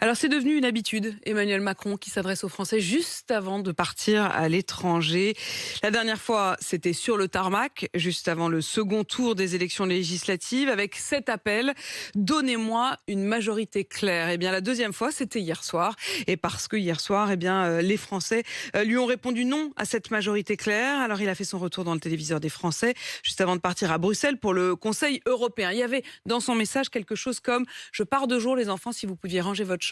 Alors c'est devenu une habitude, Emmanuel Macron qui s'adresse aux Français juste avant de partir à l'étranger. La dernière fois, c'était sur le tarmac, juste avant le second tour des élections législatives, avec cet appel: donnez-moi une majorité claire. Eh bien la deuxième fois, c'était hier soir. Et parce que hier soir, les Français lui ont répondu non à cette majorité claire. Alors il a fait son retour dans le téléviseur des Français, juste avant de partir à Bruxelles pour le Conseil européen. Il y avait dans son message quelque chose comme: je pars 2 jours les enfants, si vous pouviez ranger votre chambre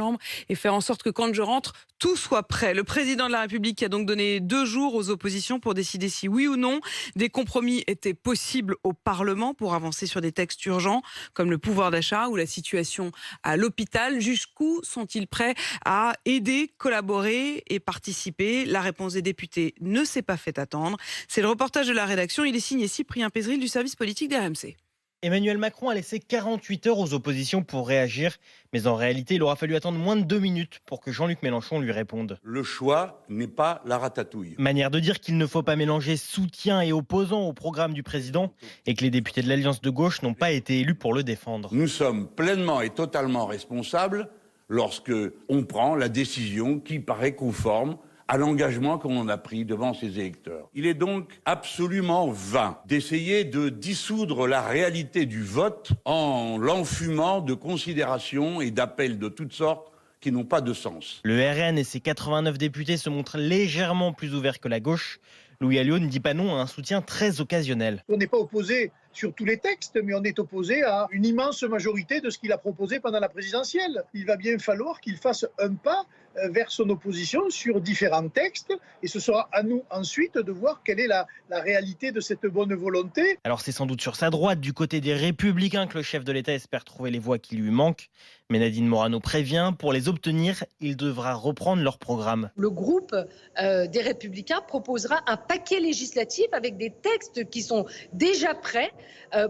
et faire en sorte que quand je rentre, tout soit prêt. Le président de la République a donc donné 2 jours aux oppositions pour décider si oui ou non des compromis étaient possibles au Parlement pour avancer sur des textes urgents comme le pouvoir d'achat ou la situation à l'hôpital. Jusqu'où sont-ils prêts à aider, collaborer et participer? La réponse des députés ne s'est pas fait attendre. C'est le reportage de la rédaction. Il est signé Cyprien Pézeril du service politique d'RMC. Emmanuel Macron a laissé 48 heures aux oppositions pour réagir, mais en réalité, il aura fallu attendre moins de 2 minutes pour que Jean-Luc Mélenchon lui réponde. Le choix n'est pas la ratatouille. Manière de dire qu'il ne faut pas mélanger soutien et opposants au programme du président et que les députés de l'Alliance de gauche n'ont pas été élus pour le défendre. Nous sommes pleinement et totalement responsables lorsque on prend la décision qui paraît conforme à l'engagement qu'on a pris devant ses électeurs. Il est donc absolument vain d'essayer de dissoudre la réalité du vote en l'enfumant de considérations et d'appels de toutes sortes qui n'ont pas de sens. Le RN et ses 89 députés se montrent légèrement plus ouverts que la gauche. Louis Alliot ne dit pas non à un soutien très occasionnel. On n'est pas opposé sur tous les textes, mais on est opposé à une immense majorité de ce qu'il a proposé pendant la présidentielle. Il va bien falloir qu'il fasse un pas vers son opposition sur différents textes, et ce sera à nous ensuite de voir quelle est la réalité de cette bonne volonté. Alors c'est sans doute sur sa droite, du côté des Républicains, que le chef de l'État espère trouver les voix qui lui manquent. Mais Nadine Morano prévient, pour les obtenir, il devra reprendre leur programme. Le groupe des Républicains proposera un paquet législatif avec des textes qui sont déjà prêts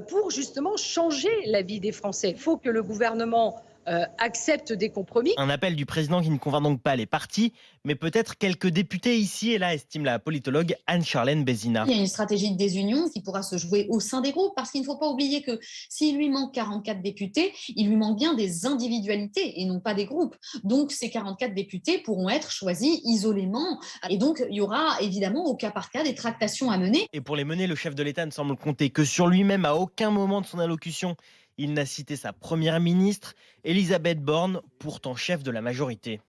pour justement changer la vie des Français. Il faut que le gouvernement accepte des compromis. Un appel du président qui ne convainc donc pas les partis, mais peut-être quelques députés ici et là, estime la politologue Anne-Charlène Bézina. Il y a une stratégie de désunion qui pourra se jouer au sein des groupes, parce qu'il ne faut pas oublier que s'il lui manque 44 députés, il lui manque bien des individualités et non pas des groupes. Donc ces 44 députés pourront être choisis isolément. Et donc il y aura évidemment au cas par cas des tractations à mener. Et pour les mener, le chef de l'État ne semble compter que sur lui-même. À aucun moment de son allocution, il n'a cité sa première ministre, Elisabeth Borne, pourtant chef de la majorité.